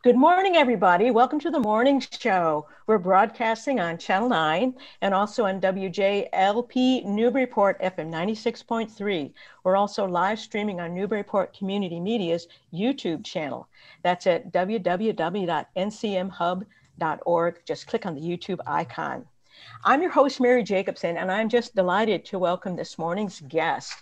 Good morning, everybody. Welcome to the morning show. We're broadcasting on Channel 9 and also on WJLP Newburyport FM 96.3. We're also live streaming on Newburyport Community Media's YouTube channel. That's at www.ncmhub.org. Just click on the YouTube icon. I'm your host, Mary Jacobsen, and I'm just delighted to welcome this morning's guest.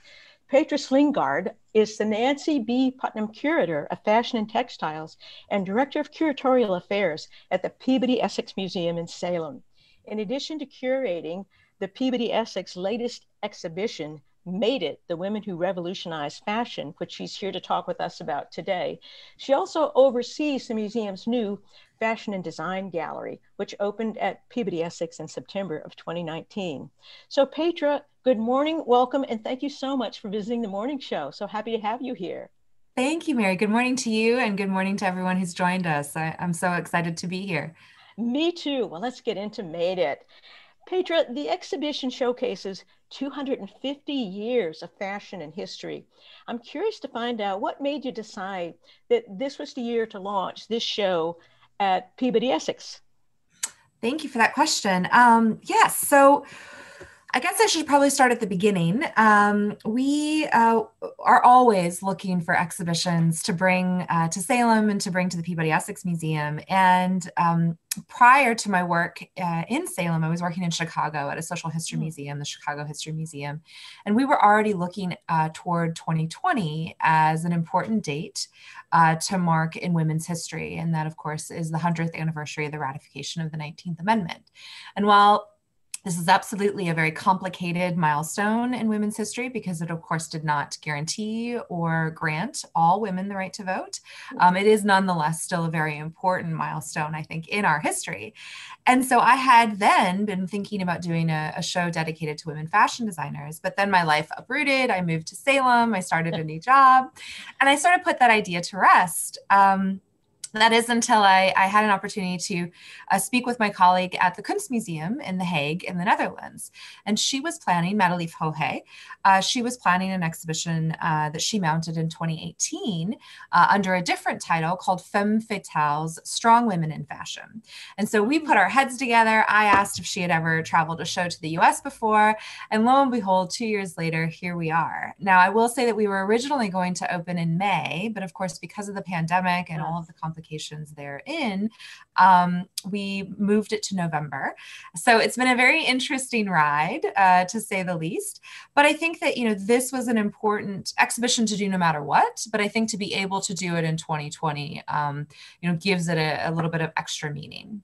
Petra Slinkard is the Nancy B. Putnam Curator of Fashion and Textiles and Director of Curatorial Affairs at the Peabody Essex Museum in Salem. In addition to curating the Peabody Essex latest exhibition, Made It, the Women Who Revolutionized Fashion, which she's here to talk with us about today, she also oversees the museum's new Fashion and Design Gallery, which opened at Peabody Essex in September of 2019. So Petra, good morning, welcome, and thank you so much for visiting the morning show. So happy to have you here. Thank you, Mary. Good morning to you and good morning to everyone who's joined us. I'm so excited to be here. Me too. Well, let's get into Made It. Petra, the exhibition showcases 250 years of fashion and history. I'm curious to find out what made you decide that this was the year to launch this show at Peabody Essex. Thank you for that question. Yes, so I guess I should probably start at the beginning. We are always looking for exhibitions to bring to Salem and to bring to the Peabody Essex Museum. And prior to my work in Salem, I was working in Chicago at a social history museum, the Chicago History Museum. And we were already looking toward 2020 as an important date to mark in women's history. And that, of course, is the 100th anniversary of the ratification of the 19th Amendment. And while this is absolutely a very complicated milestone in women's history because it, of course, did not guarantee or grant all women the right to vote. It is nonetheless still a very important milestone, I think, in our history. And so I had then been thinking about doing a show dedicated to women fashion designers, but then my life uprooted. I moved to Salem. I started a new job, and I sort of put that idea to rest. That is until I had an opportunity to speak with my colleague at the Kunstmuseum in The Hague in the Netherlands. And she was planning, Madelief Hohe, she was planning an exhibition that she mounted in 2018 under a different title called Femme Fatales, Strong Women in Fashion. And so we put our heads together. I asked if she had ever traveled a show to the US before. And lo and behold, 2 years later, here we are. Now, I will say that we were originally going to open in May, but of course, because of the pandemic and all of the complications therein, we moved it to November. So it's been a very interesting ride, to say the least. But I think that, this was an important exhibition to do no matter what. But I think to be able to do it in 2020, gives it a little bit of extra meaning.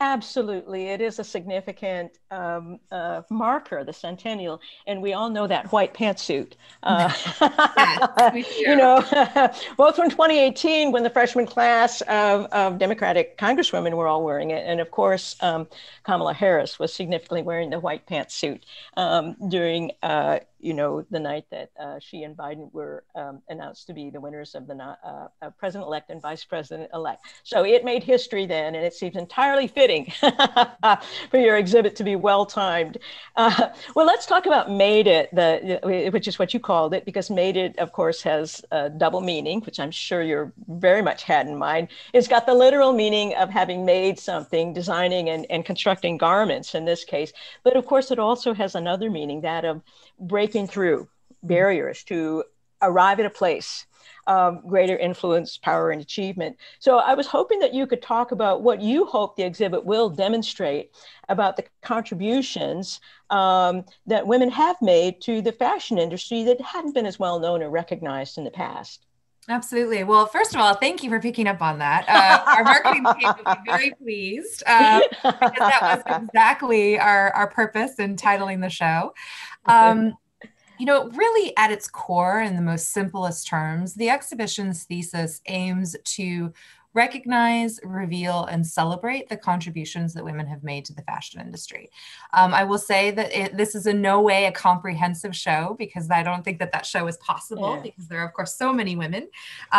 Absolutely. It is a significant marker, the centennial, and we all know that white pantsuit. Yes, we do. Both from 2018, when the freshman class of Democratic congresswomen were all wearing it, and of course, Kamala Harris was significantly wearing the white pantsuit during the night that she and Biden were announced to be the winners of the president-elect and vice president-elect. So it made history then, and it seems entirely fitting for your exhibit to be well-timed. Well, let's talk about Made It, which is what you called it, because Made It, of course, has a double meaning, which I'm sure you're very much had in mind. It's got the literal meaning of having made something, designing and constructing garments in this case. But of course, it also has another meaning, that of breaking through barriers to arrive at a place of greater influence, power, and achievement. So I was hoping that you could talk about what you hope the exhibit will demonstrate about the contributions that women have made to the fashion industry that hadn't been as well known or recognized in the past. Absolutely. Well, first of all, thank you for picking up on that. Our marketing team will be very pleased because that was exactly our purpose in titling the show. Really at its core, in the most simplest terms, the exhibition's thesis aims to recognize, reveal, and celebrate the contributions that women have made to the fashion industry. I will say that this is in no way a comprehensive show, because I don't think that show is possible, because there are, of course, so many women,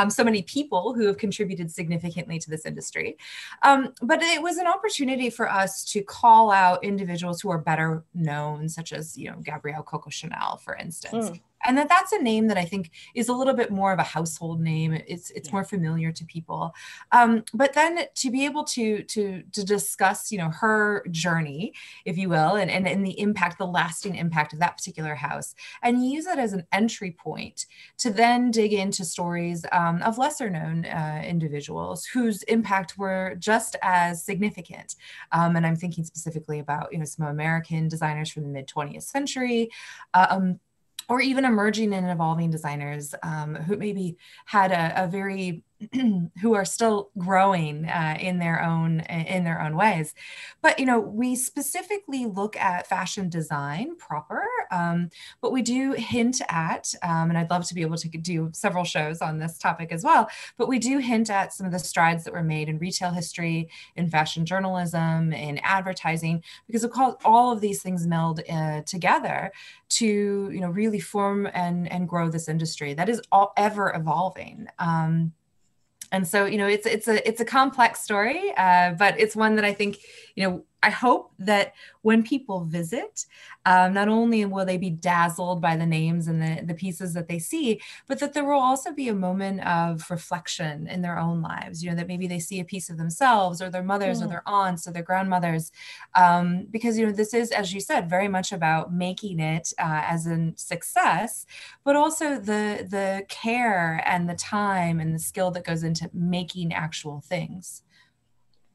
so many people who have contributed significantly to this industry. But it was an opportunity for us to call out individuals who are better known, such as, Gabrielle Coco Chanel, for instance. And that's a name that I think is a little bit more of a household name. It's more familiar to people. But then to be able to discuss, her journey, if you will, and the impact, the lasting impact of that particular house, and use it as an entry point to then dig into stories of lesser known individuals whose impact were just as significant. And I'm thinking specifically about, some American designers from the mid 20th century. Or even emerging and evolving designers who maybe had a very who are still growing in their own ways. But we specifically look at fashion design proper, but we do hint at, and I'd love to be able to do several shows on this topic as well. But we do hint at some of the strides that were made in retail history, in fashion journalism, in advertising, because of course all of these things meld together to really form and grow this industry that is all ever evolving. And so, it's a complex story, but it's one that I think, I hope that when people visit, not only will they be dazzled by the names and the pieces that they see, but that there will also be a moment of reflection in their own lives, that maybe they see a piece of themselves or their mothers or their aunts or their grandmothers, because, this is, as you said, very much about making it as a success, but also the care and the time and the skill that goes into making actual things.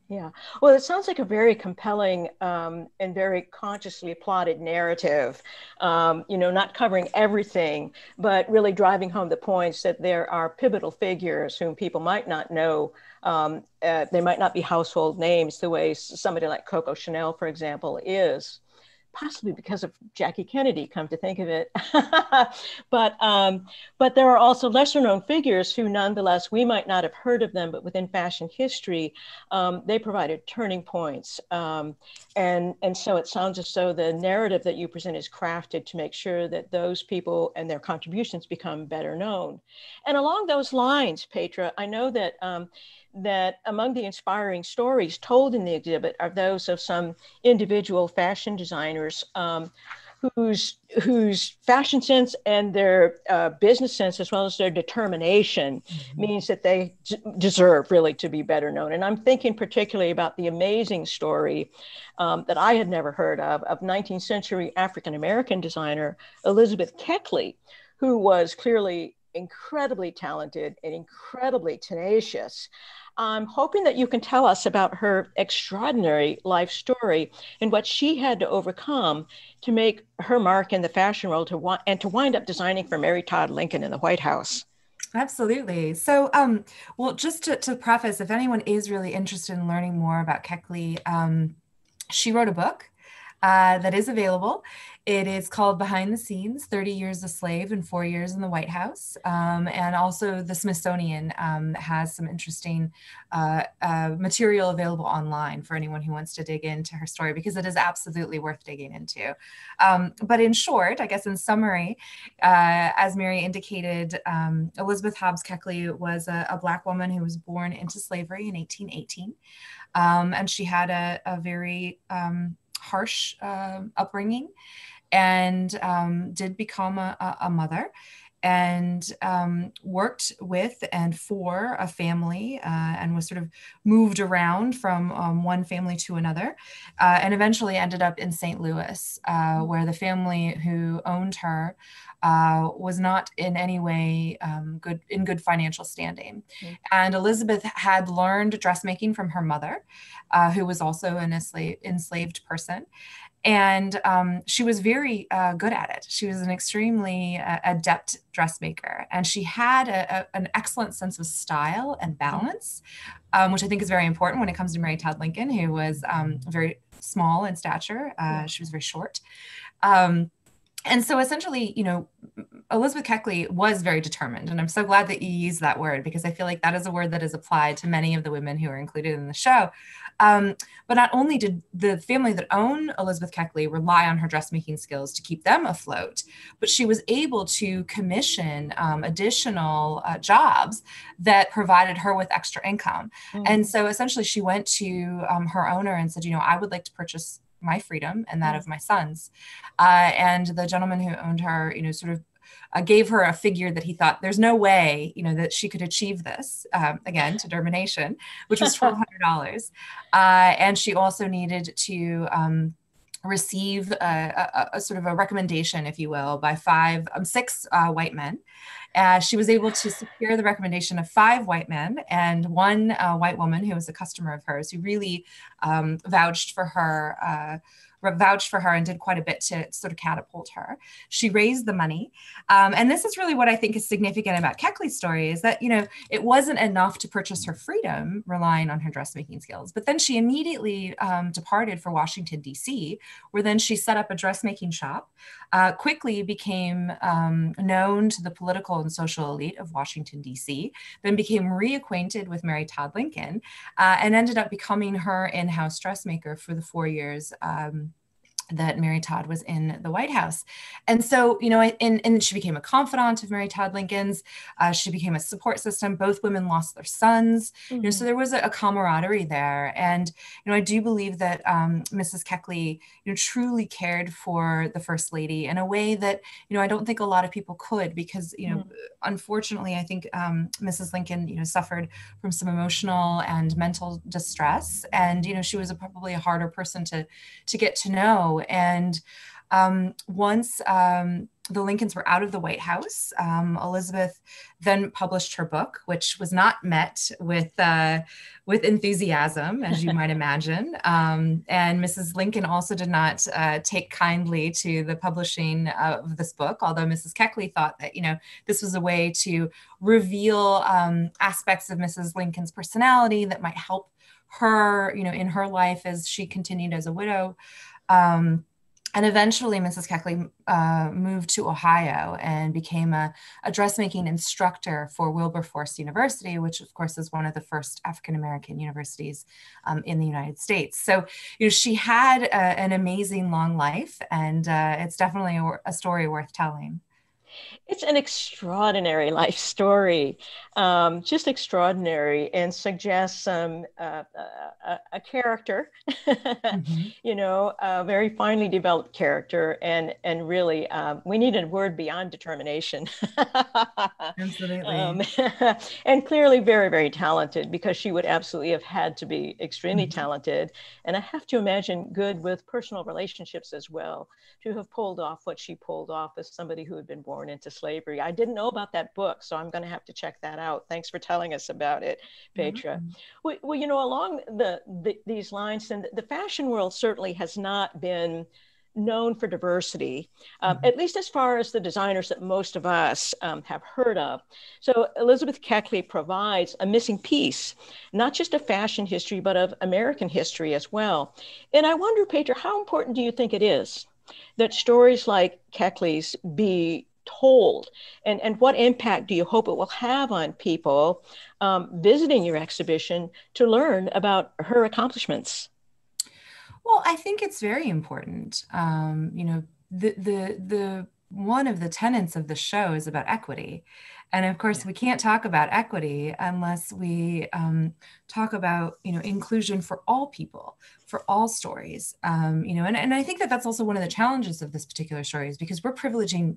Yeah. Well, it sounds like a very compelling and very consciously plotted narrative, not covering everything, but really driving home the points that there are pivotal figures whom people might not know. They might not be household names the way somebody like Coco Chanel, for example, is. Possibly because of Jackie Kennedy, come to think of it. but there are also lesser known figures who nonetheless, we might not have heard of them, but within fashion history, they provided turning points. And so it sounds as though the narrative that you present is crafted to make sure that those people and their contributions become better known. And along those lines, Petra, I know that that among the inspiring stories told in the exhibit are those of some individual fashion designers whose fashion sense and their business sense, as well as their determination, means that they deserve really to be better known. And I'm thinking particularly about the amazing story that I had never heard of 19th century African-American designer Elizabeth Keckley, who was clearly incredibly talented and incredibly tenacious. I'm hoping that you can tell us about her extraordinary life story and what she had to overcome to make her mark in the fashion world and to wind up designing for Mary Todd Lincoln in the White House. Absolutely. So, well, just to preface, if anyone is really interested in learning more about Keckley, she wrote a book that is available. It is called Behind the Scenes, 30 Years a Slave and 4 Years in the White House. And also the Smithsonian has some interesting material available online for anyone who wants to dig into her story, because it is absolutely worth digging into. But in short, I guess in summary, as Mary indicated, Elizabeth Hobbs Keckley was a Black woman who was born into slavery in 1818. And she had a very harsh upbringing, and did become a mother, and worked with and for a family, and was sort of moved around from one family to another, and eventually ended up in St. Louis, where the family who owned her was not in any way in good financial standing. Mm-hmm. And Elizabeth had learned dressmaking from her mother, who was also an enslaved person. And she was very good at it. She was an extremely adept dressmaker, and she had an excellent sense of style and balance, which I think is very important when it comes to Mary Todd Lincoln, who was very small in stature. She was very short. And so essentially, Elizabeth Keckley was very determined. And I'm so glad that you used that word, because I feel like that is a word that is applied to many of the women who are included in the show. But not only did the family that owned Elizabeth Keckley rely on her dressmaking skills to keep them afloat, but she was able to commission additional jobs that provided her with extra income. Mm. And so essentially she went to her owner and said, I would like to purchase my freedom and that of my sons. And the gentleman who owned her, sort of gave her a figure that he thought there's no way, that she could achieve this, again, to determination, which was $1,200. And she also needed to receive a sort of a recommendation, if you will, by six white men. She was able to secure the recommendation of 5 white men and 1 white woman who was a customer of hers, who really vouched for her and did quite a bit to sort of catapult her. She raised the money. And this is really what I think is significant about Keckley's story, is that, it wasn't enough to purchase her freedom relying on her dressmaking skills. But then she immediately departed for Washington, D.C., where then she set up a dressmaking shop, quickly became known to the political and social elite of Washington, D.C., then became reacquainted with Mary Todd Lincoln, and ended up becoming her in-house dressmaker for the 4 years that Mary Todd was in the White House. And so, and she became a confidant of Mary Todd Lincoln's. She became a support system. Both women lost their sons. Mm-hmm. So there was a camaraderie there. And, I do believe that Mrs. Keckley, truly cared for the First Lady in a way that, I don't think a lot of people could, because, unfortunately, I think Mrs. Lincoln, suffered from some emotional and mental distress. And, she was probably a harder person to get to know. And once the Lincolns were out of the White House, Elizabeth then published her book, which was not met with enthusiasm, as you might imagine. And Mrs. Lincoln also did not take kindly to the publishing of this book, although Mrs. Keckley thought that, this was a way to reveal aspects of Mrs. Lincoln's personality that might help her, in her life as she continued as a widow. And eventually Mrs. Keckley moved to Ohio and became a dressmaking instructor for Wilberforce University, which of course is one of the first African-American universities in the United States. So, she had an amazing long life, and it's definitely a story worth telling. It's an extraordinary life story, just extraordinary, and suggests a character, a very finely developed character, and really we need a word beyond determination. Absolutely. And clearly very, very talented, because she would absolutely have had to be extremely talented, and I have to imagine good with personal relationships as well, to have pulled off what she pulled off as somebody who had been born into slavery. I didn't know about that book, so I'm going to have to check that out. Thanks for telling us about it, Petra. Well, along these lines, and the fashion world certainly has not been known for diversity, at least as far as the designers that most of us have heard of. So Elizabeth Keckley provides a missing piece, not just of fashion history, but of American history as well. And I wonder, Petra, how important do you think it is that stories like Keckley's be told, and what impact do you hope it will have on people visiting your exhibition to learn about her accomplishments? Well, I think it's very important. The one of the tenets of the show is about equity. And of course, we can't talk about equity unless we talk about, inclusion for all people, for all stories. And I think that that's also one of the challenges of this particular story, is because we're privileging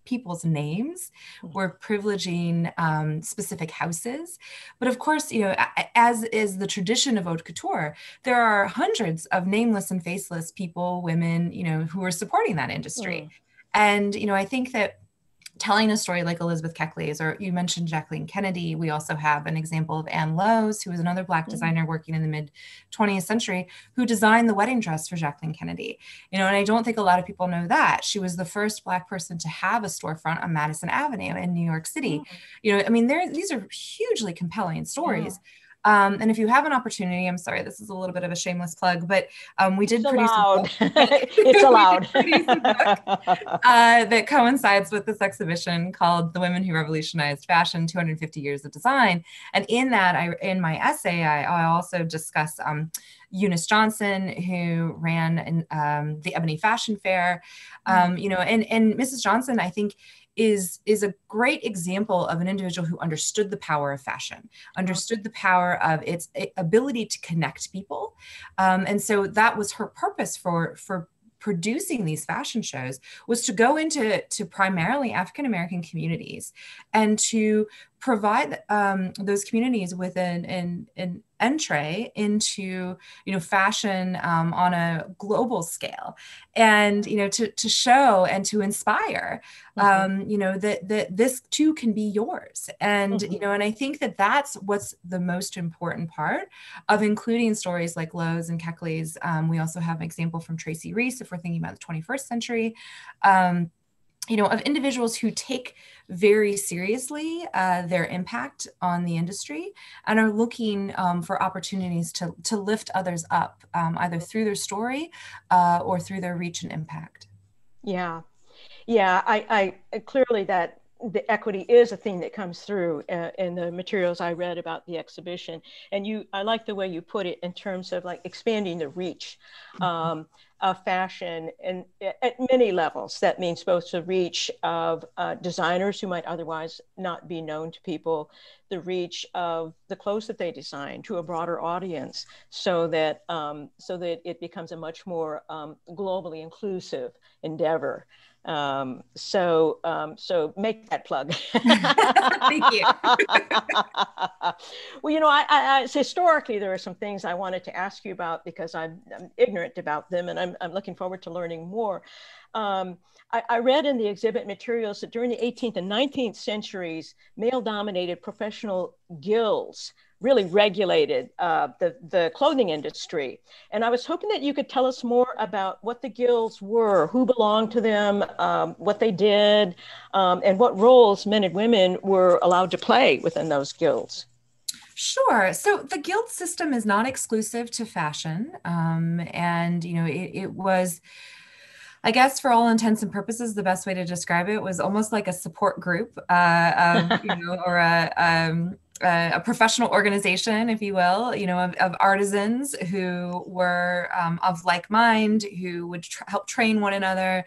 people's names, we're privileging specific houses. But of course, as is the tradition of haute couture, there are hundreds of nameless and faceless people, women, who are supporting that industry. And, I think that telling a story like Elizabeth Keckley's, or you mentioned Jacqueline Kennedy, we also have an example of Anne Lowes, who was another Black designer working in the mid-20th century, who designed the wedding dress for Jacqueline Kennedy. And I don't think a lot of people know that. She was the first Black person to have a storefront on Madison Avenue in New York City. These are hugely compelling stories. And if you have an opportunity, I'm sorry, this is a little bit of a shameless plug, but we did produce a book. It's allowed. That coincides with this exhibition called The Women Who Revolutionized Fashion, 250 Years of Design. And in that, in my essay, I also discuss Eunice Johnson, who ran the Ebony Fashion Fair. And Mrs. Johnson, I think, is a great example of an individual who understood the power of fashion, understood the power of its ability to connect people. And so that was her purpose for producing these fashion shows was to go into primarily African-American communities and to provide those communities with an entree into, fashion on a global scale, and, to show and to inspire, that this too can be yours. And, and I think that that's what's the most important part of including stories like Lowe's and Keckley's. We also have an example from Tracy Reese, if we're thinking about the 21st century, of individuals who take very seriously their impact on the industry and are looking for opportunities to lift others up, either through their story or through their reach and impact. Yeah. I clearly that the equity is a theme that comes through in the materials I read about the exhibition. And I like the way you put it in terms of like expanding the reach of fashion and at many levels. That means both the reach of designers who might otherwise not be known to people, the reach of the clothes that they design to a broader audience, so that it becomes a much more globally inclusive endeavor. So make that plug. Thank you. Well, I historically, there are some things I wanted to ask you about because I'm ignorant about them, and I'm looking forward to learning more. I read in the exhibit materials that during the 18th and 19th centuries, male-dominated professional guilds really regulated the clothing industry. And I was hoping that you could tell us more about what the guilds were, who belonged to them, what they did, and what roles men and women were allowed to play within those guilds. Sure. So the guild system is not exclusive to fashion. And, it was, I guess, for all intents and purposes, the best way to describe it was almost like a support group or a professional organization, if you will, of artisans who were of like mind, who would help train one another,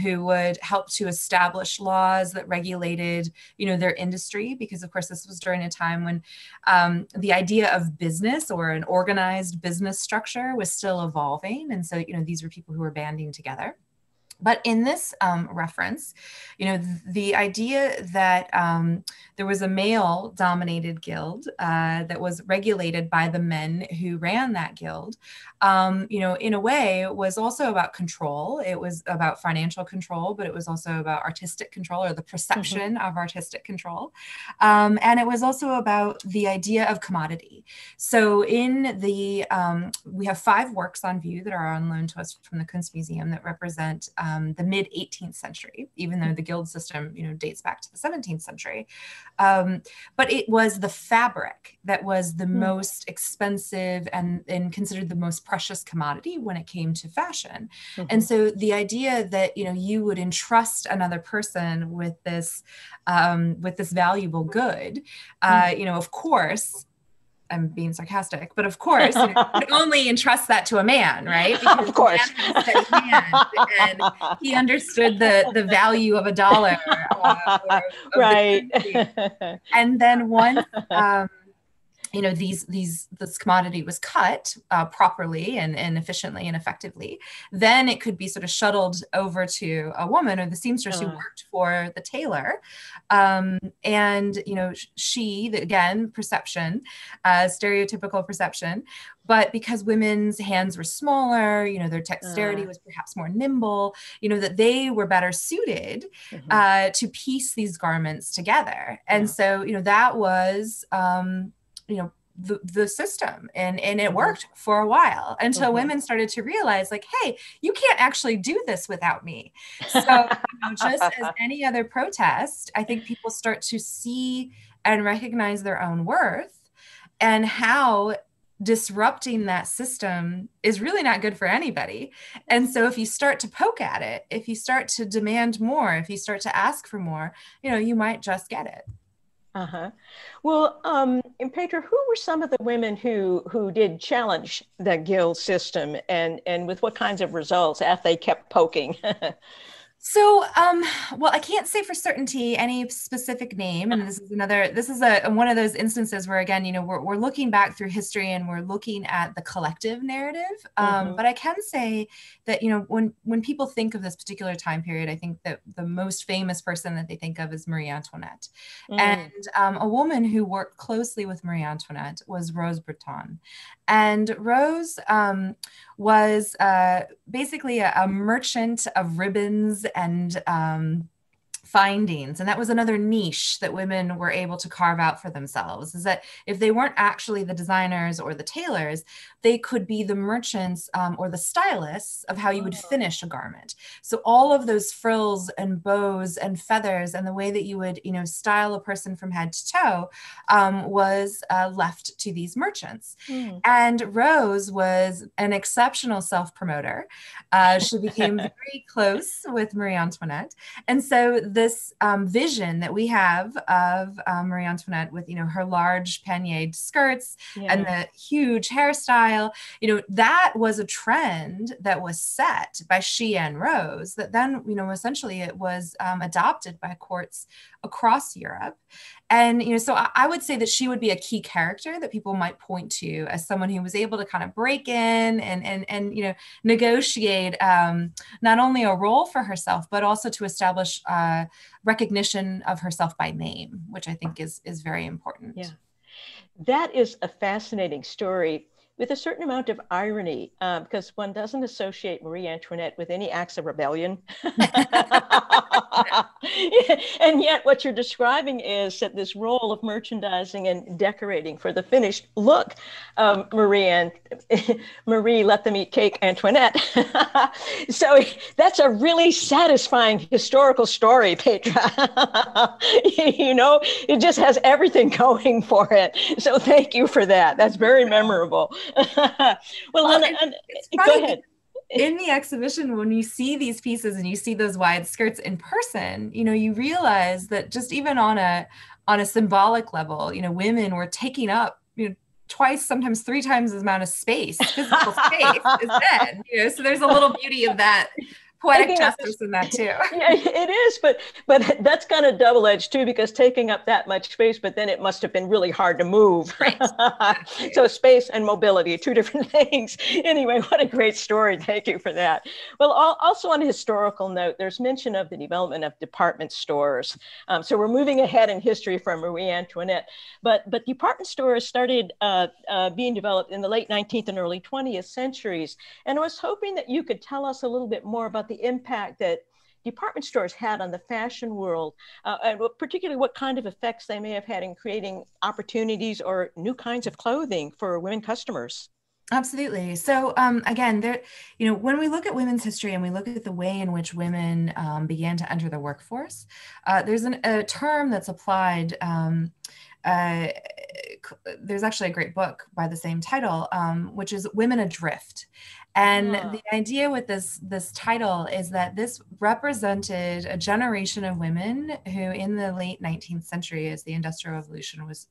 who would help to establish laws that regulated, their industry. Because of course, this was during a time when the idea of business or an organized business structure was still evolving. And so, these were people who were banding together. But in this reference, the idea that there was a male-dominated guild that was regulated by the men who ran that guild, in a way was also about control. It was about financial control, but it was also about artistic control, or the perception of artistic control. And it was also about the idea of commodity. So in the, we have 5 works on view that are on loan to us from the Kunstmuseum that represent the mid 18th century, even though the guild system, dates back to the 17th century. But it was the fabric that was the most expensive and considered the most precious commodity when it came to fashion. And so the idea that, you would entrust another person with this valuable good, of course, I'm being sarcastic, but of course, you could only entrust that to a man, right? Because of course. And he understood the value of a dollar. Right. And then once, this commodity was cut properly and efficiently and effectively, then it could be sort of shuttled over to a woman or the seamstress who worked for the tailor. And, she, again, perception, stereotypical perception, but because women's hands were smaller, their dexterity was perhaps more nimble, that they were better suited to piece these garments together. And so, that was, the system, and it worked for a while until women started to realize, like, hey, you can't actually do this without me. So just as any other protest, I think people start to see and recognize their own worth and how disrupting that system is really not good for anybody. And so if you start to poke at it, if you start to demand more, if you start to ask for more, you might just get it. Well, and Petra, who were some of the women who did challenge the guild system, and with what kinds of results after they kept poking? So, well, I can't say for certainty any specific name, and this is a one of those instances where, again, we're looking back through history and we're looking at the collective narrative. But I can say that, when people think of this particular time period, I think that the most famous person that they think of is Marie Antoinette. And a woman who worked closely with Marie Antoinette was Rose Breton. And Rose was basically a merchant of ribbons and findings. And that was another niche that women were able to carve out for themselves, is that if they weren't actually the designers or the tailors, they could be the merchants or the stylists of how you would finish a garment. So all of those frills and bows and feathers and the way that you would, style a person from head to toe was left to these merchants. And Rose was an exceptional self-promoter. She became very close with Marie Antoinette. And so this vision that we have of Marie Antoinette with, her large pannier skirts and the huge hairstyle, that was a trend that was set by she and Rose that then, essentially it was adopted by courts across Europe. And, so I would say that she would be a key character that people might point to as someone who was able to kind of break in and negotiate not only a role for herself, but also to establish recognition of herself by name, which I think is very important. Yeah, that is a fascinating story with a certain amount of irony, because one doesn't associate Marie Antoinette with any acts of rebellion. And yet what you're describing is that this role of merchandising and decorating for the finished look of Marie let them eat cake Antoinette. So that's a really satisfying historical story, Petra. It just has everything going for it. So thank you for that. That's very memorable. Well, go ahead. In the exhibition, when you see these pieces and you see those wide skirts in person, you realize that just even on a symbolic level, women were taking up, twice, sometimes three times the amount of space, physical space as men. So there's a little beauty of that. Poetic justice in that too. Yeah, it is, but that's kind of double-edged too, because taking up that much space, but then it must have been really hard to move. Right. So space and mobility, two different things. Anyway, what a great story. Thank you for that. Well, also on a historical note, there's mention of the development of department stores. So we're moving ahead in history from Marie Antoinette, but department stores started being developed in the late 19th and early 20th centuries. And I was hoping that you could tell us a little bit more about the impact that department stores had on the fashion world, and particularly what kind of effects they may have had in creating opportunities or new kinds of clothing for women customers. Absolutely. So again, when we look at women's history and we look at the way in which women began to enter the workforce, there's a term that's applied. There's actually a great book by the same title, which is Women Adrift. And the idea with this title is that this represented a generation of women who in the late 19th century, as the Industrial Revolution was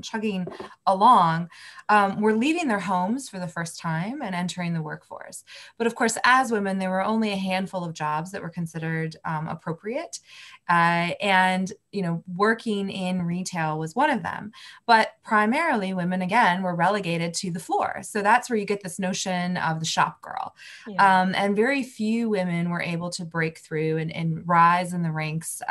chugging along, were leaving their homes for the first time and entering the workforce. But of course, as women, there were only a handful of jobs that were considered appropriate. And, working in retail was one of them. But primarily women, again, were relegated to the floor. So that's where you get this notion of the shop girl. Yeah. And very few women were able to break through and rise in the ranks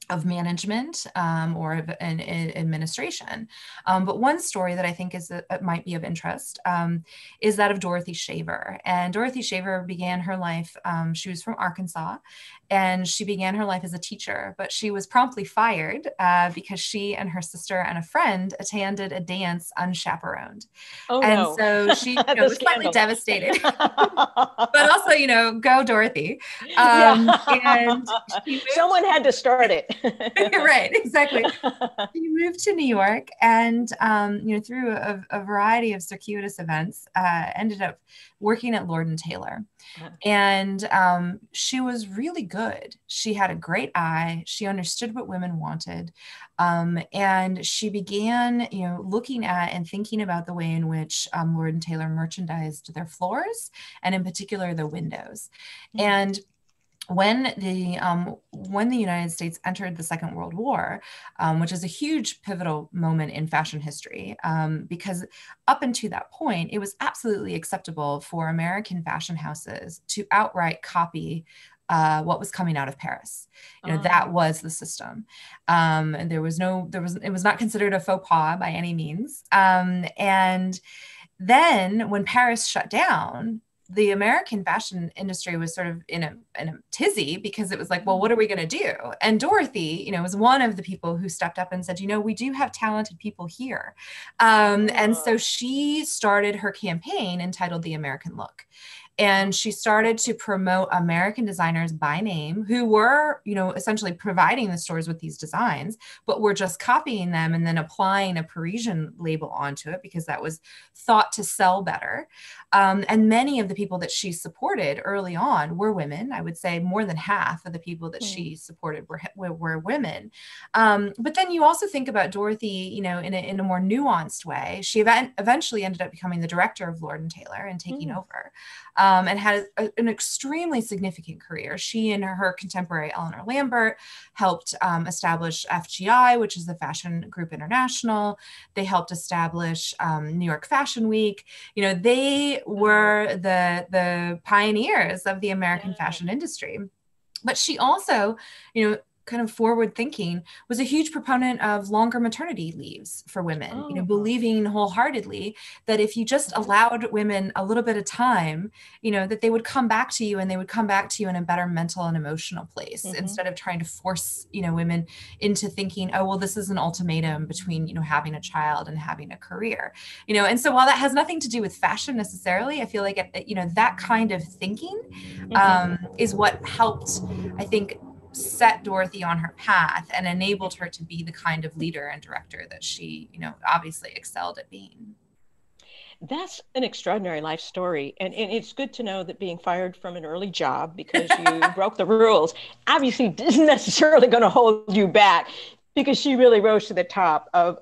of management or of an administration. But one story that I think might be of interest is that of Dorothy Shaver. And Dorothy Shaver began her life, she was from Arkansas, and she began her life as a teacher, but she was promptly fired because she and her sister and a friend attended a dance unchaperoned. Oh, and no. So she was slightly devastated, but also, go Dorothy. And someone had to start it. Right, exactly. She moved to New York and, through a variety of circuitous events, ended up working at Lord & Taylor. And she was really good. She had a great eye. She understood what women wanted. And she began, looking at and thinking about the way in which Lord & Taylor merchandised their floors, and in particular, the windows. And when the United States entered the Second World War, which is a huge pivotal moment in fashion history, because up until that point, it was absolutely acceptable for American fashion houses to outright copy what was coming out of Paris. That was the system. And it was not considered a faux pas by any means. And then when Paris shut down, the American fashion industry was sort of in a tizzy, because it was like, well, what are we going to do? And Dorothy, was one of the people who stepped up and said, we do have talented people here. And so she started her campaign entitled The American Look. And she started to promote American designers by name who were, essentially providing the stores with these designs, but were just copying them and then applying a Parisian label onto it because that was thought to sell better. And many of the people that she supported early on were women. I would say more than half of the people that she supported were women. But then you also think about Dorothy, in a more nuanced way. She eventually ended up becoming the director of Lord & Taylor and taking over. And had an extremely significant career. She and her contemporary Eleanor Lambert helped establish FGI, which is the Fashion Group International. They helped establish New York Fashion Week. They were the pioneers of the American fashion industry. But she also, kind of forward thinking, was a huge proponent of longer maternity leaves for women, believing wholeheartedly that if you just allowed women a little bit of time, that they would come back to you, and they would come back to you in a better mental and emotional place, instead of trying to force, women into thinking, oh, well, this is an ultimatum between, having a child and having a career, and so while that has nothing to do with fashion necessarily, I feel like, that kind of thinking is what helped, I think, set Dorothy on her path and enabled her to be the kind of leader and director that she, obviously excelled at being. That's an extraordinary life story. And it's good to know that being fired from an early job because you broke the rules obviously isn't necessarily going to hold you back, because she really rose to the top of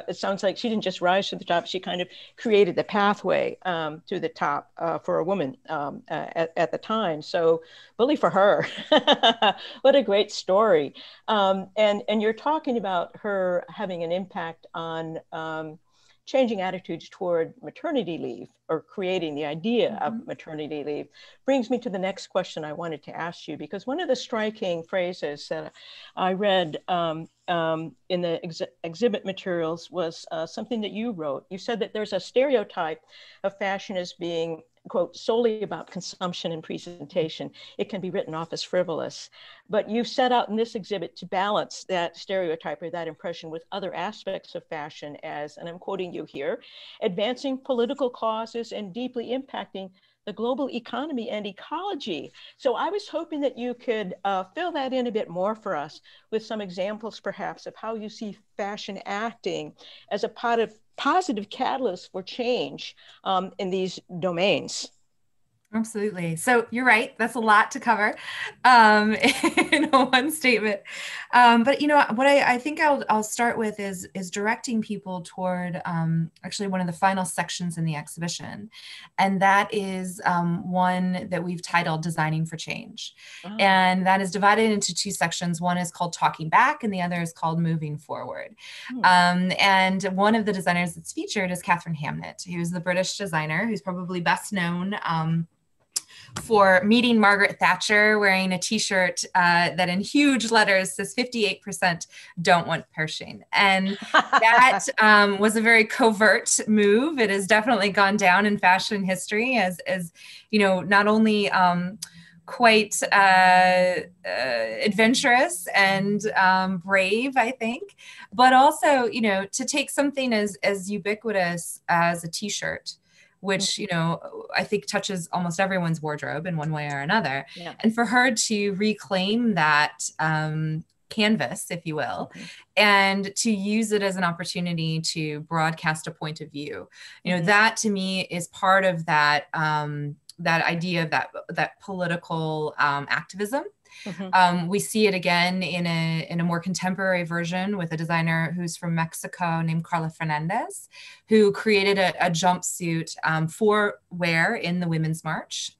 it sounds like she didn't just rise to the top, she kind of created the pathway to the top for a woman at the time. So bully for her. What a great story. And you're talking about her having an impact on changing attitudes toward maternity leave, or creating the idea of maternity leave, brings me to the next question I wanted to ask you, because one of the striking phrases that I read in the exhibit materials was something that you wrote. You said that there's a stereotype of fashion as being, quote, solely about consumption and presentation. It can be written off as frivolous. But you've set out in this exhibit to balance that stereotype or that impression with other aspects of fashion as, and I'm quoting you here, advancing political causes and deeply impacting the global economy and ecology. So I was hoping that you could fill that in a bit more for us with some examples, perhaps, of how you see fashion acting as a positive catalyst for change in these domains. Absolutely. So you're right. That's a lot to cover in one statement. But what I think I'll start with is directing people toward actually one of the final sections in the exhibition, and that is one that we've titled "Designing for Change," and that is divided into two sections. One is called "Talking Back," and the other is called "Moving Forward." And one of the designers that's featured is Catherine Hamnett, who's the British designer who's probably best known for meeting Margaret Thatcher wearing a t-shirt that in huge letters says 58% don't want Pershing. And that was a very covert move. It has definitely gone down in fashion history as not only quite adventurous and brave, I think, but also, to take something as ubiquitous as a t-shirt, which, I think touches almost everyone's wardrobe in one way or another. Yeah. And for her to reclaim that canvas, if you will, and to use it as an opportunity to broadcast a point of view, that to me is part of that, that idea of that political activism. We see it again in a more contemporary version with a designer who's from Mexico named Carla Fernandez, who created a jumpsuit for wear in the Women's March.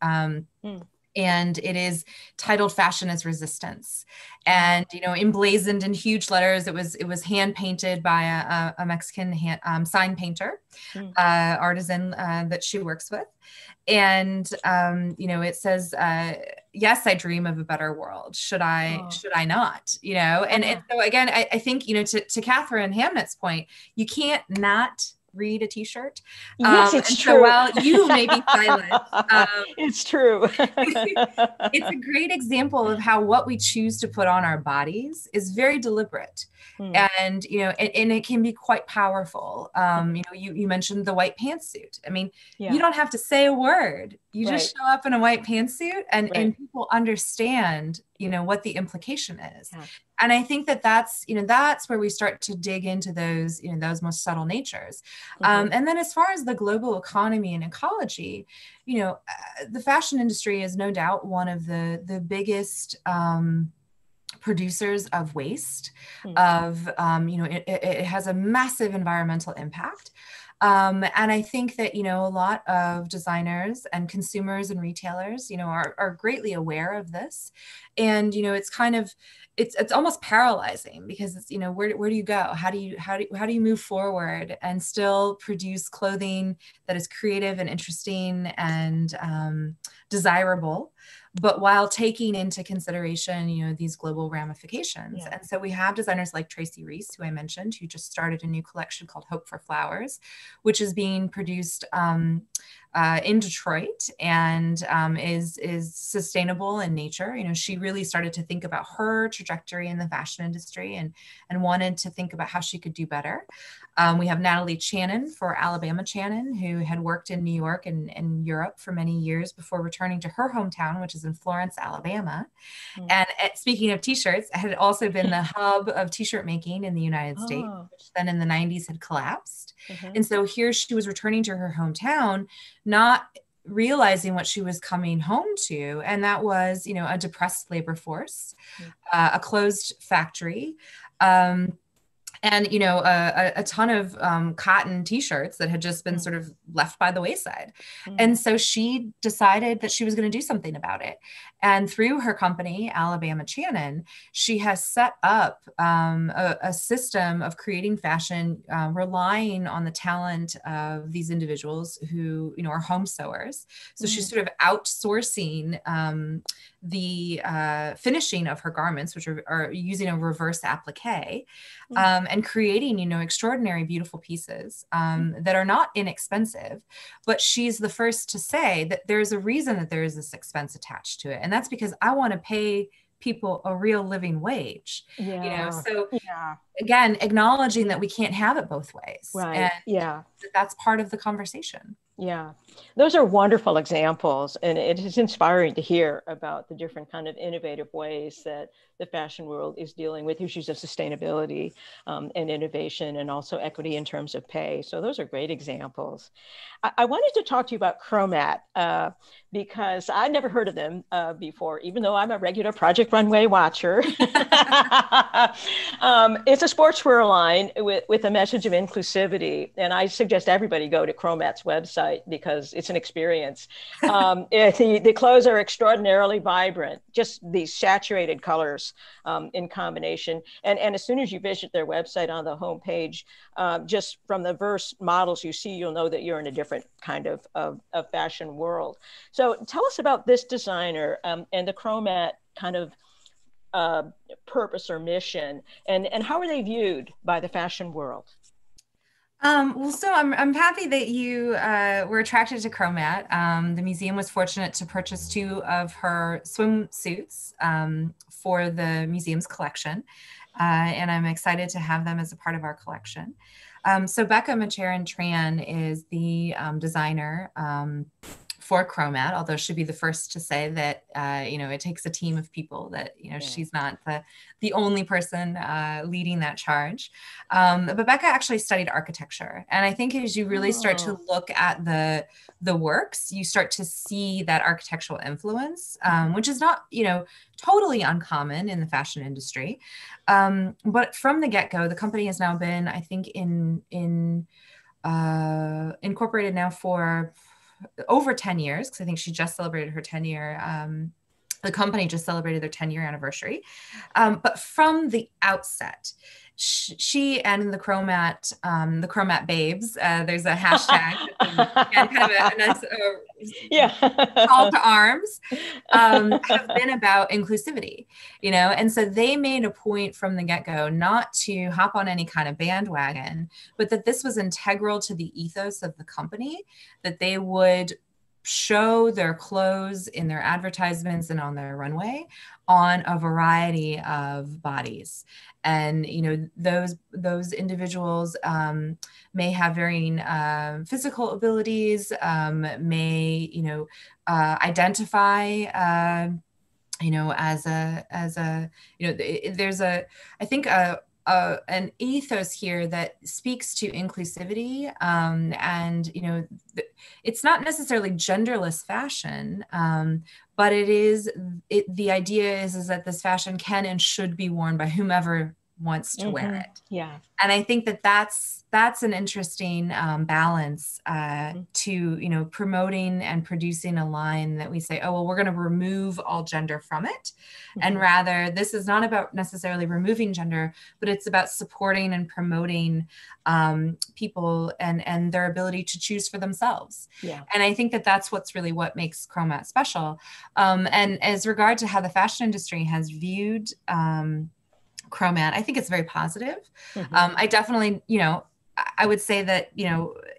and it is titled "Fashion as Resistance," and emblazoned in huge letters. It was hand painted by a Mexican sign painter, artisan that she works with, and it says, "Yes, I dream of a better world. Should I not?" And so again, I think to Catherine Hamnett's point, you can't not read a T-shirt. Yes, it's true. So while you may be silent, it's true. It's a great example of how what we choose to put on our bodies is very deliberate. And it can be quite powerful. You mentioned the white pantsuit. I mean, you don't have to say a word. You just show up in a white pantsuit, and people understand what the implication is. And I think that's where we start to dig into those most subtle natures. And then as far as the global economy and ecology, the fashion industry is no doubt one of the biggest producers of waste. It has a massive environmental impact. And I think that, a lot of designers and consumers and retailers, are greatly aware of this. And, it's kind of, it's almost paralyzing, because it's, where do you go? How do you move forward and still produce clothing that is creative and interesting and desirable, but while taking into consideration, these global ramifications. And so we have designers like Tracy Reese, who I mentioned, who just started a new collection called Hope for Flowers, which is being produced in Detroit and is sustainable in nature. She really started to think about her trajectory in the fashion industry and wanted to think about how she could do better. We have Natalie Channon for Alabama Channon, who had worked in New York and Europe for many years before returning to her hometown, which is in Florence, Alabama. And speaking of T-shirts, it had also been the hub of T-shirt making in the United States, which then in the 90s had collapsed. And so here she was returning to her hometown, not realizing what she was coming home to. And that was, a depressed labor force, a closed factory, and a ton of cotton T-shirts that had just been sort of left by the wayside. And so she decided that she was going to do something about it. And through her company, Alabama Channon, she has set up a system of creating fashion, relying on the talent of these individuals who are home sewers. So she's sort of outsourcing the finishing of her garments, which are using a reverse applique, and creating, extraordinary, beautiful pieces that are not inexpensive. But she's the first to say that there's a reason that there is this expense attached to it. And that's because I want to pay people a real living wage. So again, acknowledging that we can't have it both ways. And that's part of the conversation. Yeah, those are wonderful examples, and it is inspiring to hear about the different kind of innovative ways that the fashion world is dealing with issues of sustainability and innovation, and also equity in terms of pay. So those are great examples. I wanted to talk to you about Chromat because I'd never heard of them before, even though I'm a regular Project Runway watcher. It's a sportswear line with a message of inclusivity, and I suggest everybody go to Chromat's website because it's an experience. The clothes are extraordinarily vibrant, just these saturated colors in combination. And as soon as you visit their website on the homepage, just from the verse models you see, you'll know that you're in a different kind of fashion world. So tell us about this designer and the Chromat kind of purpose or mission, and how are they viewed by the fashion world? So I'm happy that you were attracted to Chromat. The museum was fortunate to purchase 2 of her swimsuits for the museum's collection, and I'm excited to have them as a part of our collection. So Becca Macharan-Tran is the designer for Chromat, although she'd be the first to say that, it takes a team of people, that, she's not the only person leading that charge. But Becca actually studied architecture. And I think as you really start to look at the works, you start to see that architectural influence, which is not, totally uncommon in the fashion industry. But from the get-go, the company has now been, I think, incorporated now for over 10 years, because I think she just celebrated her 10-year, the company just celebrated their 10-year anniversary. But from the outset, she and the Chromat babes, there's a hashtag, and kind of a nice call to arms, have been about inclusivity, and so they made a point from the get-go not to hop on any kind of bandwagon, but that this was integral to the ethos of the company, that they would show their clothes in their advertisements and on their runway on a variety of bodies. And, those individuals may have varying physical abilities, may, identify, there's I think an ethos here that speaks to inclusivity, and it's not necessarily genderless fashion, but the idea is that this fashion can and should be worn by whomever wants to wear it. Yeah. And I think that that's an interesting balance to, promoting and producing a line that we say, oh, well, we're going to remove all gender from it. And rather, this is not about necessarily removing gender, but it's about supporting and promoting people and their ability to choose for themselves. Yeah. And I think that that's what makes Chromat special. And as regard to how the fashion industry has viewed Chromat, I think it's very positive. I definitely, I would say that,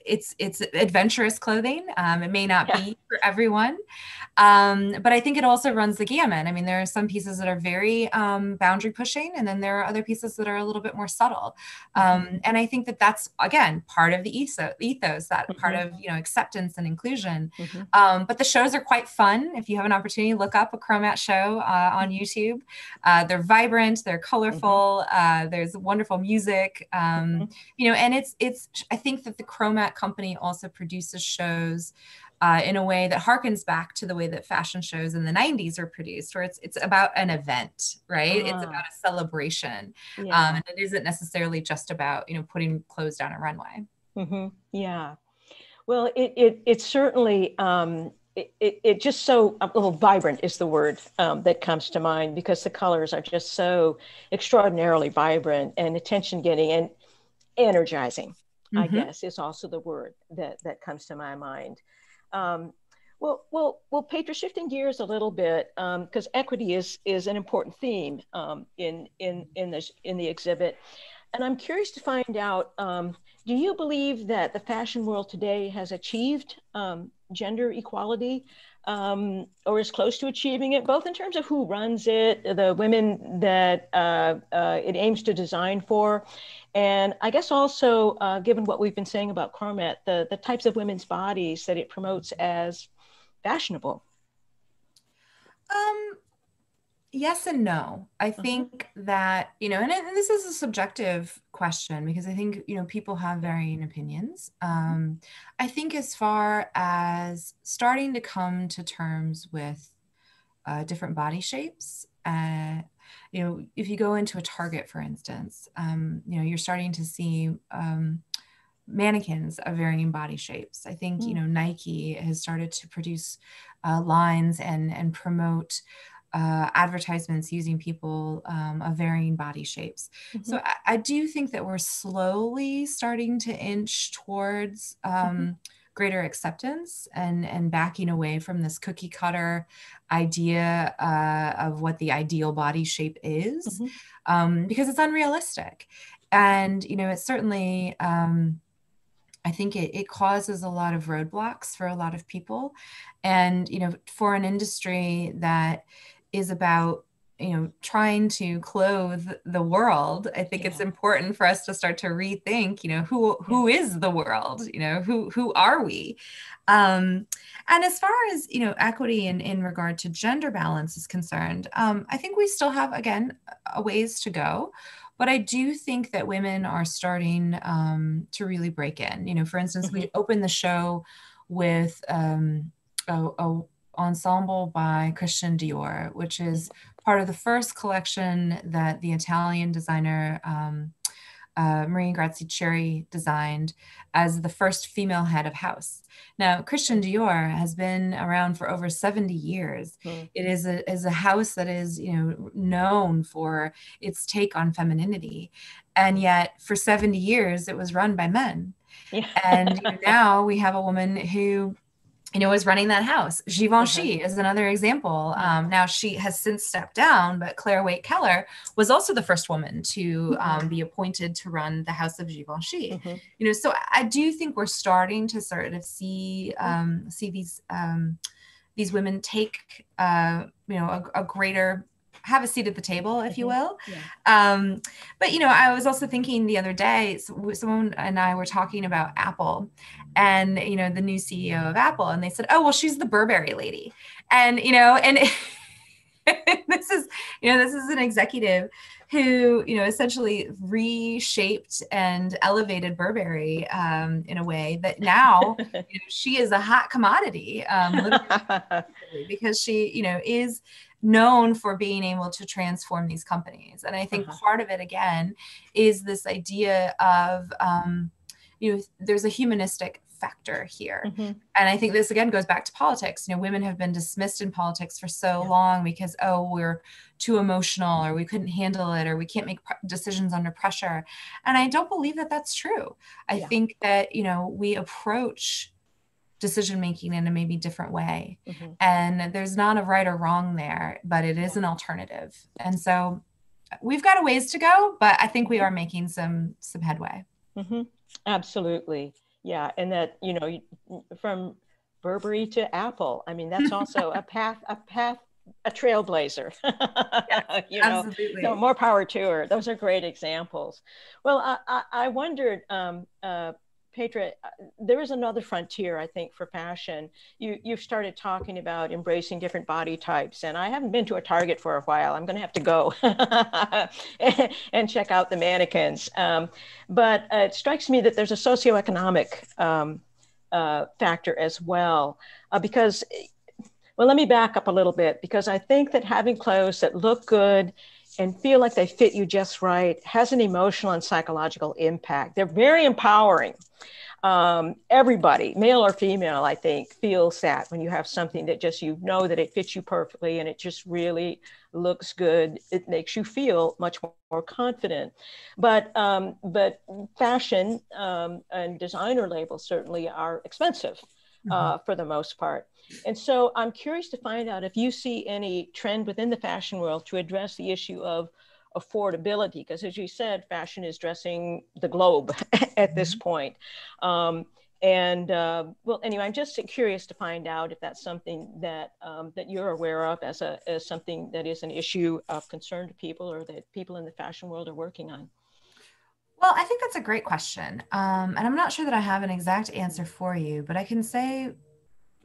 it's adventurous clothing. It may not be for everyone, but I think it also runs the gamut. I mean, there are some pieces that are very boundary pushing, and then there are other pieces that are a little bit more subtle. And I think that that's, again, part of the ethos, that part of, acceptance and inclusion. But the shows are quite fun. If you have an opportunity, look up a Chromat show on YouTube. They're vibrant, they're colorful, there's wonderful music, and it's, I think that the Chromat company also produces shows in a way that harkens back to the way that fashion shows in the 90s are produced, where it's about an event, right? It's about a celebration. And it isn't necessarily just about, putting clothes down a runway. Yeah. Well, it certainly, it just so, a little vibrant is the word that comes to mind, because the colors are just so extraordinarily vibrant and attention getting and energizing, I guess, is also the word that comes to my mind. Well, Petra, shifting gears a little bit, because equity is an important theme in the exhibit, and I'm curious to find out, do you believe that the fashion world today has achieved gender equality, or is close to achieving it, both in terms of who runs it, the women that it aims to design for, and I guess also, given what we've been saying about Chromat, the types of women's bodies that it promotes as fashionable? Yes and no. I think that, and this is a subjective question, because I think, people have varying opinions. I think as far as starting to come to terms with different body shapes, if you go into a Target, for instance, you're starting to see mannequins of varying body shapes. I think, Nike has started to produce lines and promote advertisements using people of varying body shapes. So I do think that we're slowly starting to inch towards greater acceptance and backing away from this cookie cutter idea of what the ideal body shape is, because it's unrealistic. And, it certainly, I think it causes a lot of roadblocks for a lot of people. And, for an industry that is about, trying to clothe the world, I think it's important for us to start to rethink, who is the world, who are we? And as far as, equity in regard to gender balance is concerned, I think we still have, again, a ways to go. But I do think that women are starting to really break in. For instance, we opened the show with a ensemble by Christian Dior, which is part of the first collection that the Italian designer Marie Grazzi-Cherry designed as the first female head of house. Now, Christian Dior has been around for over 70 years. It is a house that is, known for its take on femininity. And yet for 70 years, it was run by men. Yeah. And now we have a woman who is running that house. Givenchy is another example. Now she has since stepped down, but Claire Waite Keller was also the first woman to be appointed to run the House of Givenchy. So I do think we're starting to sort of see these women take a greater, have a seat at the table, if you will. But, I was also thinking the other day, someone and I were talking about Apple and, the new CEO of Apple, and they said, oh, well, she's the Burberry lady. And, and this is an executive who, essentially reshaped and elevated Burberry in a way that now she is a hot commodity, literally, because she, is known for being able to transform these companies. And I think part of it, again, is this idea of, there's a humanistic factor here. And I think this, again, goes back to politics. Women have been dismissed in politics for so long because, we're too emotional, or we couldn't handle it, or we can't make decisions under pressure. And I don't believe that that's true. I think that, we approach decision-making in a maybe different way. And there's not a right or wrong there, but it is an alternative. And so we've got a ways to go, but I think we are making some headway. Absolutely. Yeah. And that, from Burberry to Apple, I mean, that's also a trailblazer. Absolutely. More power to her. Those are great examples. Well, I wondered, Petra, there is another frontier, I think, for fashion. You've started talking about embracing different body types, and I haven't been to a Target for a while. I'm going to have to go and check out the mannequins. But it strikes me that there's a socioeconomic factor as well, because, well, let me back up a little bit, because I think that having clothes that look good and feel like they fit you just right has an emotional and psychological impact. They're very empowering. Everybody, male or female, I think, feels that when you have something that just, that it fits you perfectly and it just really looks good. It makes you feel much more confident. But fashion and designer labels certainly are expensive for the most part. And so I'm curious to find out if you see any trend within the fashion world to address the issue of affordability, because as you said, fashion is dressing the globe at this point. Well, anyway, I'm just curious to find out if that's something that that you're aware of as something that is an issue of concern to people, or that people in the fashion world are working on. Well, I think that's a great question. And I'm not sure that I have an exact answer for you, but I can say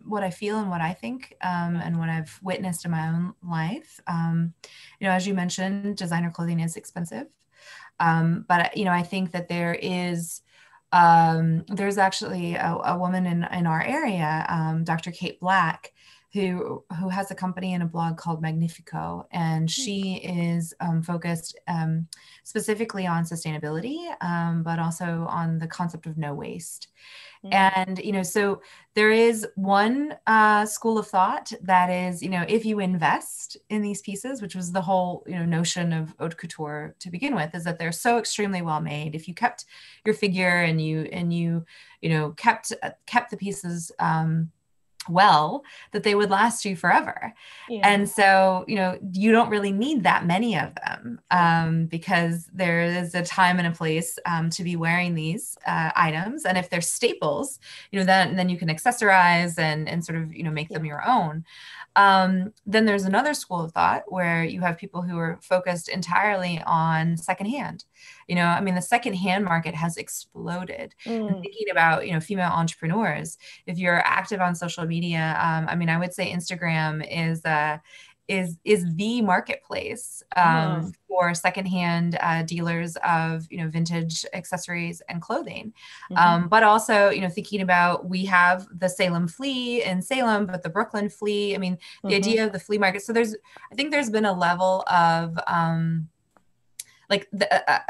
what I feel and what I think, and what I've witnessed in my own life. As you mentioned, designer clothing is expensive. But, I think that there's actually a woman in our area, Dr. Kate Black, who has a company and a blog called Magnifico. And she is focused specifically on sustainability, but also on the concept of no waste. And, so there is one school of thought that is, if you invest in these pieces, which was the whole, notion of haute couture to begin with, is that they're so extremely well made. If you kept your figure and you kept the pieces well, that they would last you forever. And so, you don't really need that many of them, because there is a time and a place to be wearing these items. And if they're staples, then you can accessorize and sort of, make them your own. Then there's another school of thought where you have people who are focused entirely on secondhand. The secondhand market has exploded. And thinking about, female entrepreneurs, if you're active on social media, I would say Instagram is the marketplace for secondhand dealers of vintage accessories and clothing. But also thinking about, we have the Salem Flea in Salem, but the Brooklyn Flea. The idea of the flea market. So I think there's been a level of like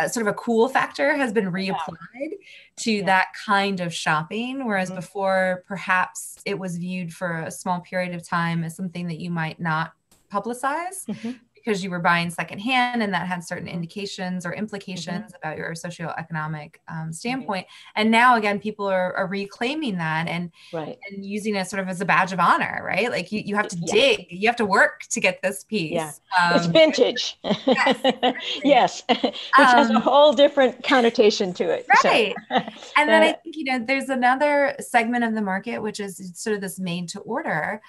sort of a cool factor has been reapplied to that kind of shopping. Whereas before, perhaps it was viewed for a small period of time as something that you might not publicize because you were buying secondhand, and that had certain indications or implications about your socioeconomic standpoint. And now again, people are reclaiming that and using it sort of as a badge of honor, right? Like you have to dig, you have to work to get this piece. Yeah. It's vintage. Yes. Which has a whole different connotation to it. Right. So. And then I think, you know, there's another segment of the market, which is sort of this made to order,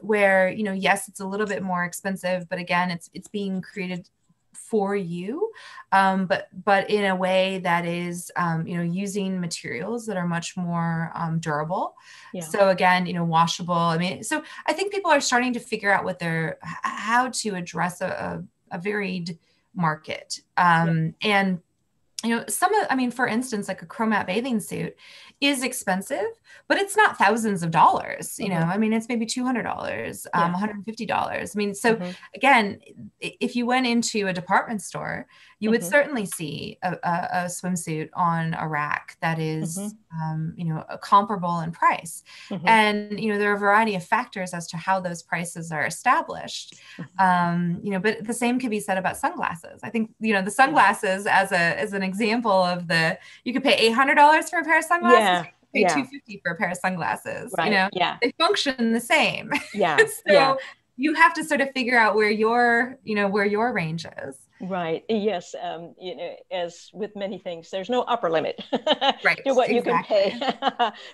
where, you know, yes, it's a little bit more expensive, but again, it's being created for you, but in a way that is, you know, using materials that are much more durable. So again, you know, washable. I mean, so I think people are starting to figure out how to address a varied market. And you know, I mean, for instance, like a Chroma bathing suit is expensive, but it's not thousands of dollars, you know, I mean, it's maybe $200, $150. I mean, so again, if you went into a department store, you would certainly see a swimsuit on a rack that is, you know, comparable in price. And, you know, there are a variety of factors as to how those prices are established. You know, but the same could be said about sunglasses. I think, you know, the sunglasses as an example of you could pay $800 for a pair of sunglasses. Pay $250 for a pair of sunglasses. You know, they function the same. So you have to sort of figure out where your range is. Right. Yes. You know, as with many things, there's no upper limit to what you can pay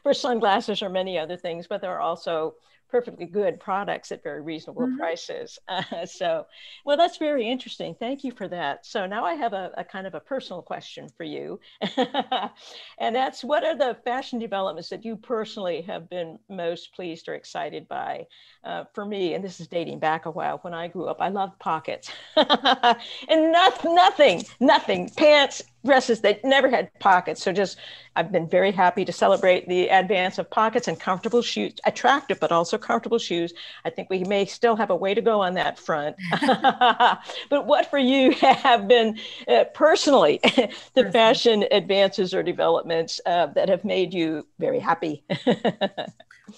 for sunglasses or many other things, but there are also perfectly good products at very reasonable prices. So, well, that's very interesting. Thank you for that. So now I have a kind of a personal question for you. And that's, what are the fashion developments that you personally have been most pleased or excited by? For me, and this is dating back a while, when I grew up, I loved pockets. And nothing, pants, dresses that never had pockets. So I've been very happy to celebrate the advance of pockets and comfortable shoes, attractive, but also comfortable shoes. I think we may still have a way to go on that front. But what for you have been personally the fashion advances or developments that have made you very happy?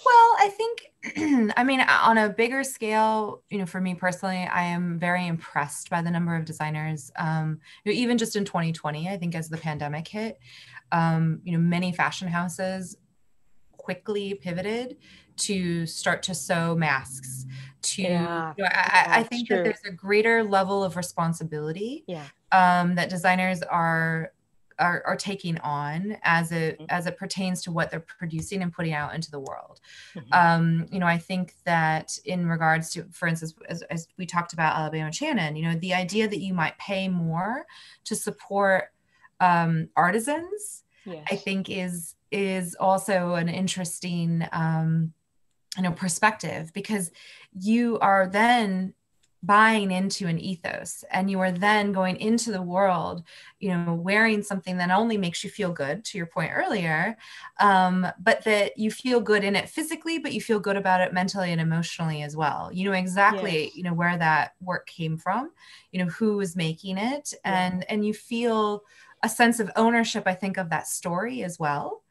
Well, I think, I mean, on a bigger scale, you know, for me personally, I am very impressed by the number of designers, you know, even just in 2020, I think as the pandemic hit, you know, many fashion houses quickly pivoted to start to sew masks you know, I think that there's a greater level of responsibility that designers are taking on as it pertains to what they're producing and putting out into the world. You know, I think that in regards to, for instance, as we talked about Alabama Shannon, you know, the idea that you might pay more to support artisans, I think is also an interesting you know, perspective, because you are then buying into an ethos, and you are then going into the world, you know, wearing something that only makes you feel good, to your point earlier, but that you feel good in it physically, but you feel good about it mentally and emotionally as well. You know exactly, you know, where that work came from, you know, who was making it, and you feel a sense of ownership, I think, of that story as well.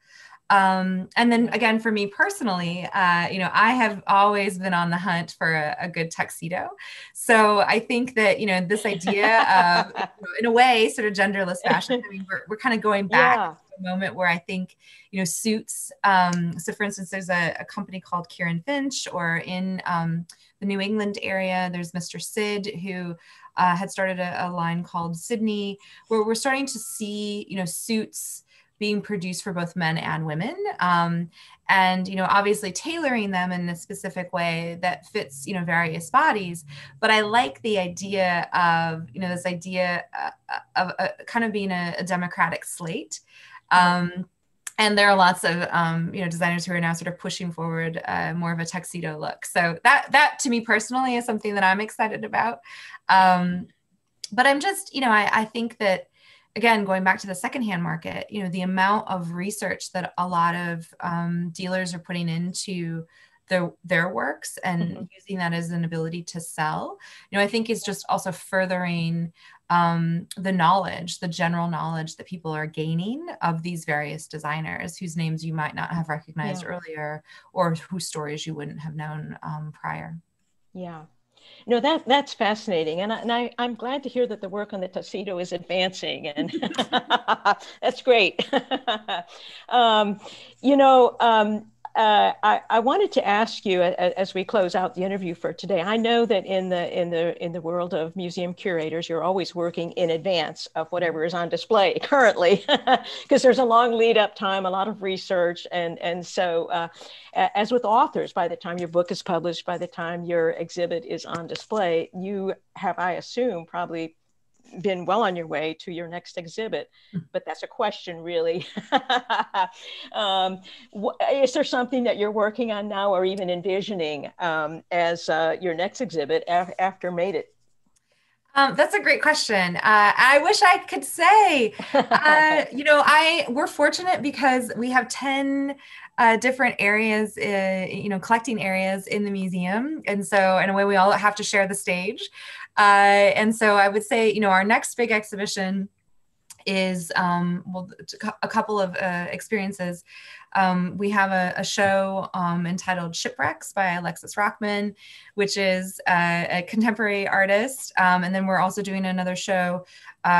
And then again, for me personally, you know, I have always been on the hunt for a good tuxedo. So I think that, you know, this idea of, you know, in a way, sort of genderless fashion, I mean, we're kind of going back to a moment where I think, you know, suits. So for instance, there's a company called Kieran Finch, or in the New England area, there's Mr. Sid, who had started a line called Sydney, where we're starting to see, you know, suits being produced for both men and women. And, you know, obviously tailoring them in a specific way that fits, you know, various bodies. But I like the idea of, you know, this idea of kind of being a democratic slate. And there are lots of, you know, designers who are now sort of pushing forward more of a tuxedo look. So that to me personally is something that I'm excited about. But I'm just, you know, I think that, again, going back to the secondhand market, you know, the amount of research that a lot of dealers are putting into their works and using that as an ability to sell, you know, I think is just also furthering the knowledge, the general knowledge that people are gaining of these various designers whose names you might not have recognized earlier, or whose stories you wouldn't have known prior. Yeah. No, that's fascinating, and I'm glad to hear that the work on the tuxedo is advancing, and that's great. um, you know, I wanted to ask you as we close out the interview for today. I know that in the world of museum curators, you're always working in advance of whatever is on display currently, because there's a long lead up time, a lot of research, and so as with authors, by the time your book is published, by the time your exhibit is on display, you have, I assume, probably been well on your way to your next exhibit, but that's a question, really. Is there something that you're working on now or even envisioning as your next exhibit after Made It? That's a great question. I wish I could say, we're fortunate because we have 10 different areas, collecting areas in the museum. And so in a way, we all have to share the stage. And so I would say, our next big exhibition is a couple of experiences. We have a show entitled Shipwrecks by Alexis Rockman, which is a contemporary artist. And then we're also doing another show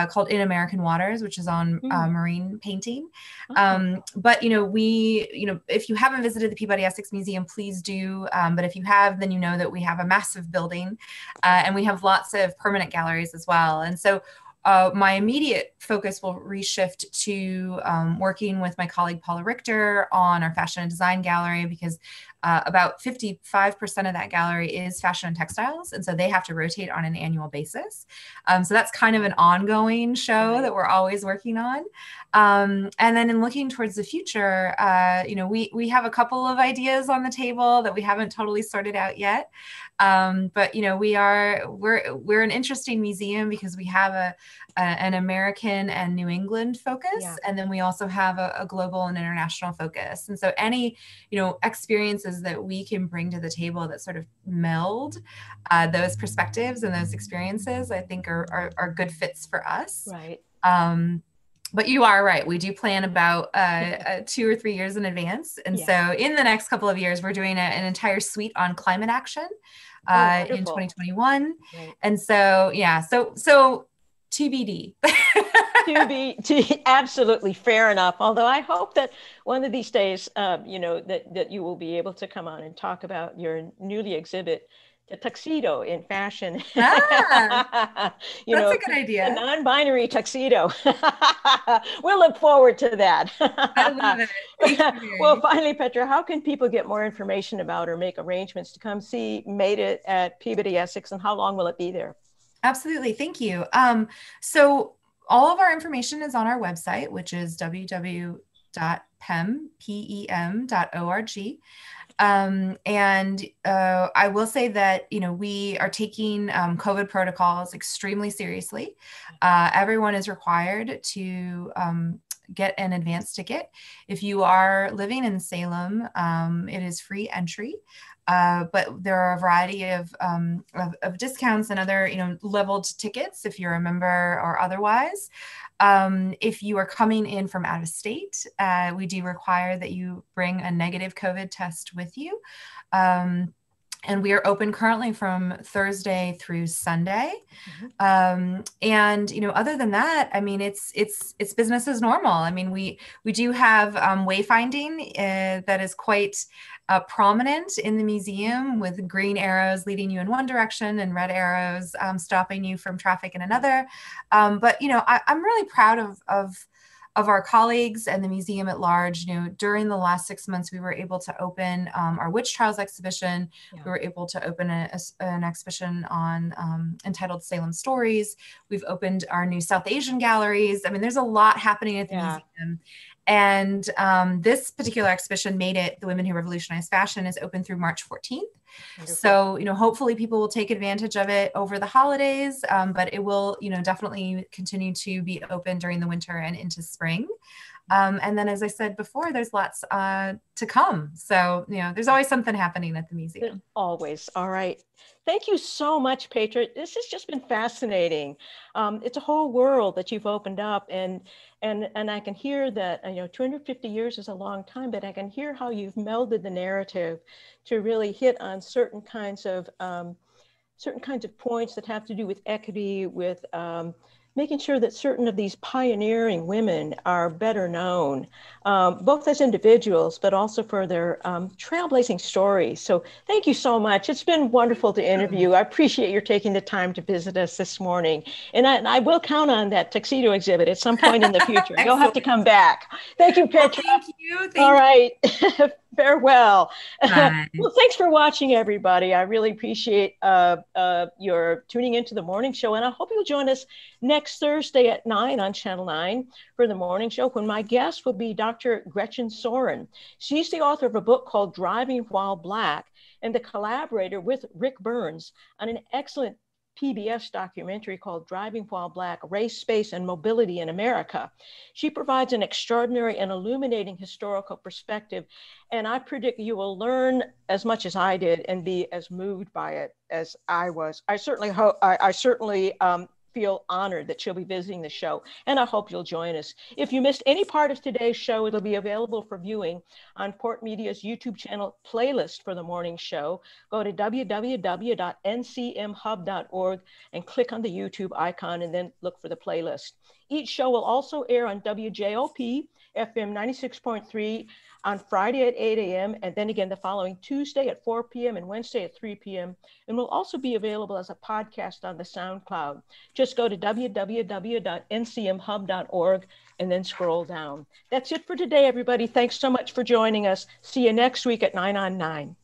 called In American Waters, which is on marine painting. But, if you haven't visited the Peabody Essex Museum, please do. But if you have, then you know that we have a massive building and we have lots of permanent galleries as well. And so my immediate focus will reshift to working with my colleague Paula Richter on our fashion and design gallery, because about 55% of that gallery is fashion and textiles. And so they have to rotate on an annual basis. So that's kind of an ongoing show that we're always working on. And then in looking towards the future, we have a couple of ideas on the table that we haven't totally sorted out yet. But we're an interesting museum because we have an American and New England focus, and then we also have a global and international focus. And so any experiences that we can bring to the table that sort of meld those perspectives and those experiences, I think are good fits for us. Right. But you are right. We do plan about 2 or 3 years in advance. And so in the next couple of years, we're doing an entire suite on climate action in 2021. Right. And so, so TBD. Absolutely fair enough. Although I hope that one of these days, that you will be able to come on and talk about your newly exhibit, the tuxedo in fashion. That's a good idea. A non-binary tuxedo. We'll look forward to that. I love it. Well, finally, Petra, how can people get more information about or make arrangements to come see Made It at Peabody Essex, and how long will it be there? Absolutely. Thank you. So all of our information is on our website, which is www.pem.org. And I will say that, we are taking COVID protocols extremely seriously. Everyone is required to get an advance ticket. If you are living in Salem, it is free entry. But there are a variety of discounts and other, leveled tickets if you're a member or otherwise. If you are coming in from out of state, we do require that you bring a negative COVID test with you. And we are open currently from Thursday through Sunday. And, other than that, I mean, it's business as normal. I mean, we do have wayfinding that is quite prominent in the museum, with green arrows leading you in one direction and red arrows stopping you from traffic in another. But, I'm really proud of our colleagues and the museum at large. During the last 6 months, we were able to open our Witch Trials exhibition. We were able to open an exhibition on entitled Salem Stories. We've opened our new South Asian galleries. I mean, there's a lot happening at the museum. And this particular exhibition, Made It, the Women Who Revolutionized Fashion, is open through March 14th. Wonderful. So, hopefully people will take advantage of it over the holidays, but it will, definitely continue to be open during the winter and into spring. And then, as I said before, there's lots to come. So, there's always something happening at the museum. Always. All right. Thank you so much, Petra. This has just been fascinating. It's a whole world that you've opened up, and I can hear that 250 years is a long time, but I can hear how you've melded the narrative to really hit on certain kinds of points that have to do with equity, with making sure that certain of these pioneering women are better known, both as individuals, but also for their trailblazing stories. So thank you so much. It's been wonderful to interview. I appreciate your taking the time to visit us this morning. And I will count on that tuxedo exhibit at some point in the future. You'll have to come back. Thank you, Petra. Well, thank you. All right. Farewell. Bye. Well, thanks for watching, everybody. I really appreciate your tuning into the morning show. And I hope you'll join us next Thursday at 9 on Channel 9 for the morning show, when my guest will be Dr. Gretchen Soren. She's the author of a book called Driving While Black, and the collaborator with Rick Burns on an excellent PBS documentary called Driving While Black, Race, Space, and Mobility in America. She provides an extraordinary and illuminating historical perspective, and I predict you will learn as much as I did and be as moved by it as I was. I certainly feel honored that she'll be visiting the show, and I hope you'll join us. If you missed any part of today's show, it'll be available for viewing on Port Media's YouTube channel playlist for the morning show. Go to www.ncmhub.org and click on the YouTube icon, and then look for the playlist. Each show will also air on WJOP FM 96.3 on Friday at 8 a.m. and then again the following Tuesday at 4 p.m. and Wednesday at 3 p.m. and will also be available as a podcast on the SoundCloud. Just go to www.ncmhub.org and then scroll down. That's it for today, everybody. Thanks so much for joining us. See you next week at 9 on 9.